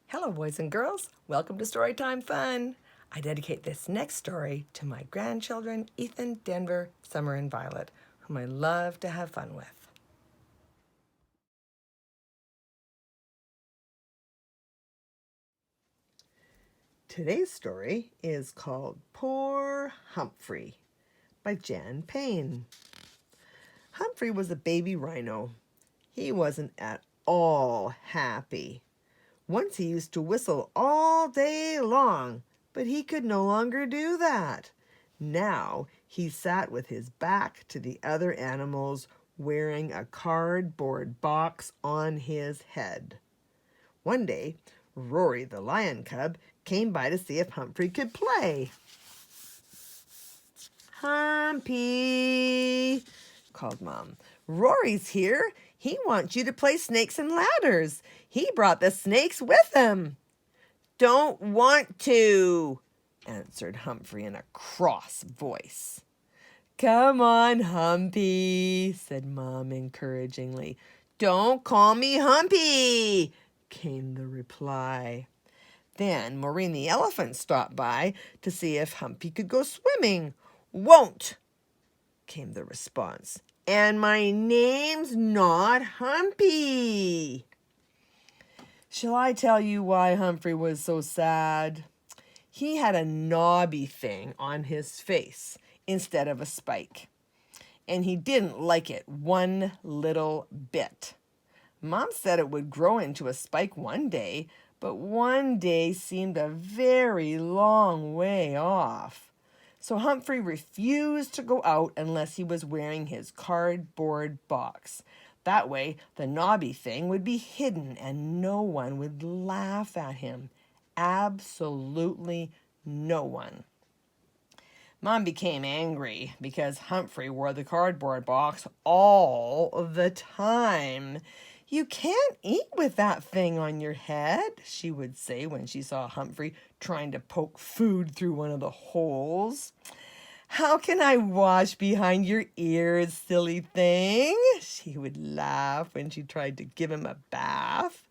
Hello, boys and girls. Welcome to Storytime Fun. I dedicate this next story to my grandchildren, Ethan, Denver, Summer, and Violet, whom I love to have fun with. Today's story is called Poor Humphrey by Jan Payne. Humphrey was a baby rhino. He wasn't at all happy. Once he used to whistle all day long, but he could no longer do that. Now he sat with his back to the other animals, wearing a cardboard box on his head. One day, Rory the lion cub came by to see if Humphrey could play. "Humpy," called Mom. "Rory's here. He wants you to play snakes and ladders. He brought the snakes with him." "Don't want to," answered Humphrey in a cross voice. "Come on, Humpy," said Mom encouragingly. "Don't call me Humpy," came the reply. Then Maureen the elephant stopped by to see if Humpy could go swimming. "Won't," came the response. "And my name's not Humpy." Shall I tell you why Humphrey was so sad? He had a knobby thing on his face instead of a spike, and he didn't like it one little bit. Mom said it would grow into a spike one day, but one day seemed a very long way off. So Humphrey refused to go out unless he was wearing his cardboard box. That way, the knobby thing would be hidden and no one would laugh at him. Absolutely no one. Mom became angry because Humphrey wore the cardboard box all the time. "You can't eat with that thing on your head," she would say when she saw Humphrey trying to poke food through one of the holes. "How can I wash behind your ears, silly thing?" she would laugh when she tried to give him a bath.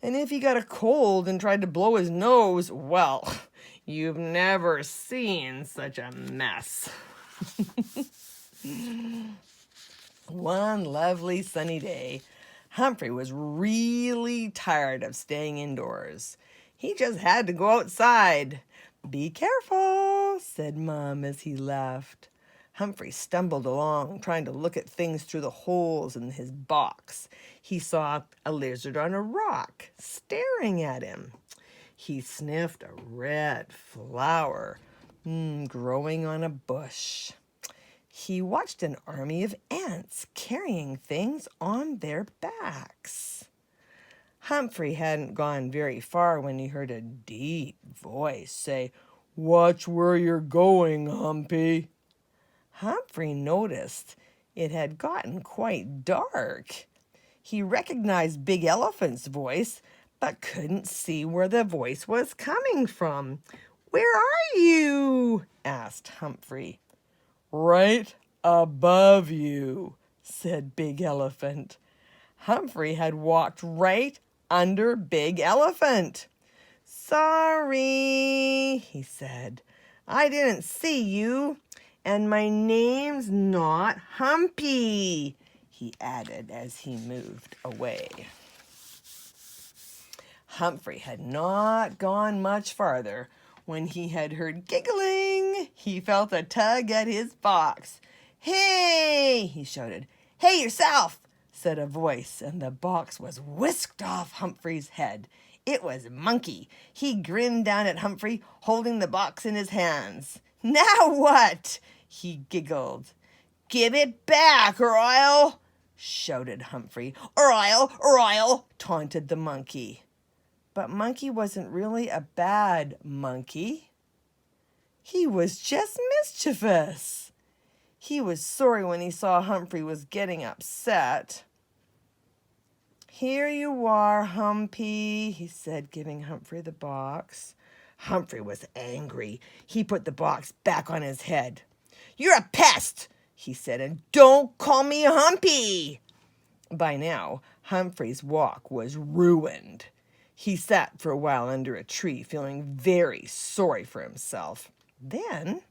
"And if he got a cold and tried to blow his nose, well, you've never seen such a mess." One lovely sunny day, Humphrey was really tired of staying indoors. He just had to go outside. "Be careful," said Mom as he left. Humphrey stumbled along, trying to look at things through the holes in his box. He saw a lizard on a rock, staring at him. He sniffed a red flower growing on a bush. He watched an army of ants carrying things on their backs. Humphrey hadn't gone very far when he heard a deep voice say, "Watch where you're going, Humpy." Humphrey noticed it had gotten quite dark. He recognized Big Elephant's voice, but couldn't see where the voice was coming from. "Where are you?" asked Humphrey. "Right above you," said Big Elephant. Humphrey had walked right under Big Elephant. "Sorry," he said. "I didn't see you. And my name's not Humpy," he added as he moved away. Humphrey had not gone much farther when he had heard giggling. He felt a tug at his box. "Hey!" he shouted. "Hey yourself!" said a voice, and the box was whisked off Humphrey's head. It was Monkey. He grinned down at Humphrey, holding the box in his hands. "Now what?" he giggled. "Give it back, or I'll," shouted Humphrey. "Or I'll," taunted the monkey. But Monkey wasn't really a bad monkey. He was just mischievous. He was sorry when he saw Humphrey was getting upset. "Here you are, Humpy," he said, giving Humphrey the box. Humphrey was angry. He put the box back on his head. "You're a pest," he said, "and don't call me Humpy." By now, Humphrey's walk was ruined. He sat for a while under a tree, feeling very sorry for himself. Then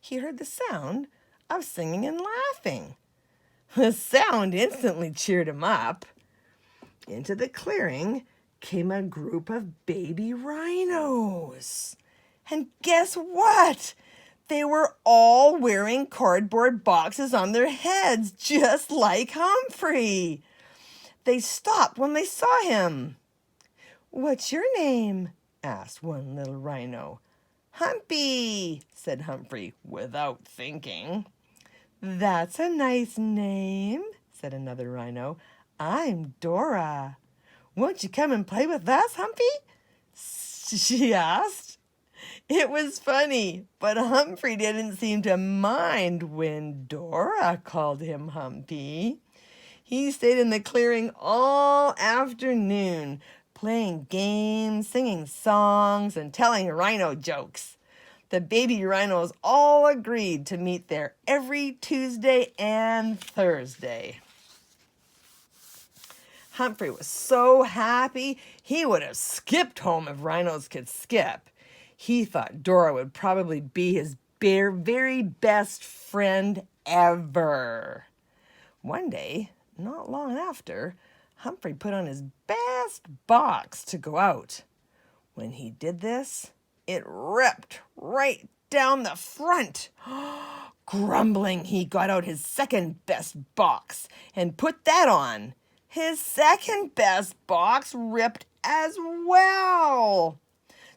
he heard the sound of singing and laughing. The sound instantly cheered him up. Into the clearing came a group of baby rhinos. And guess what? They were all wearing cardboard boxes on their heads, just like Humphrey. They stopped when they saw him. "What's your name?" asked one little rhino. "Humpy," said Humphrey, without thinking. "That's a nice name," said another rhino. "I'm Dora. Won't you come and play with us, Humpy?" she asked. It was funny, but Humphrey didn't seem to mind when Dora called him Humpy. He stayed in the clearing all afternoon, playing games, singing songs, and telling rhino jokes. The baby rhinos all agreed to meet there every Tuesday and Thursday. Humphrey was so happy he would have skipped home if rhinos could skip. He thought Dora would probably be his very best friend ever. One day, not long after, Humphrey put on his best box to go out. When he did this, it ripped right down the front. Grumbling, he got out his second best box and put that on. His second best box ripped as well.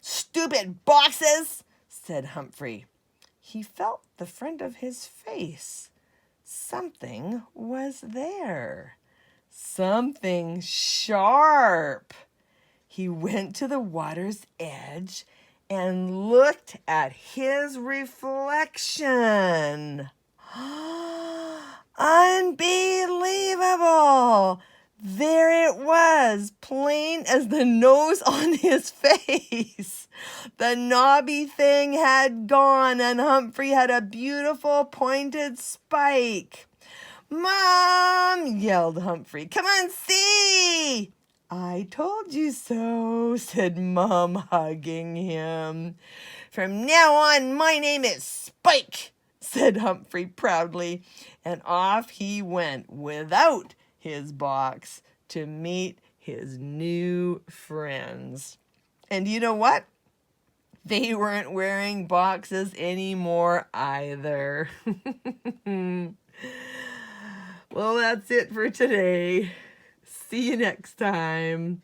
"Stupid boxes," said Humphrey. He felt the front of his face. Something was there. Something sharp. He went to the water's edge and looked at his reflection. Unbelievable! There it was, plain as the nose on his face. The knobby thing had gone, and Humphrey had a beautiful pointed spike. "Mom!" yelled Humphrey. "Come on, see!" "I told you so," said Mom, hugging him. "From now on, my name is Spike," said Humphrey proudly, and off he went without his box to meet his new friends. And you know what? They weren't wearing boxes anymore either. Well, that's it for today. See you next time.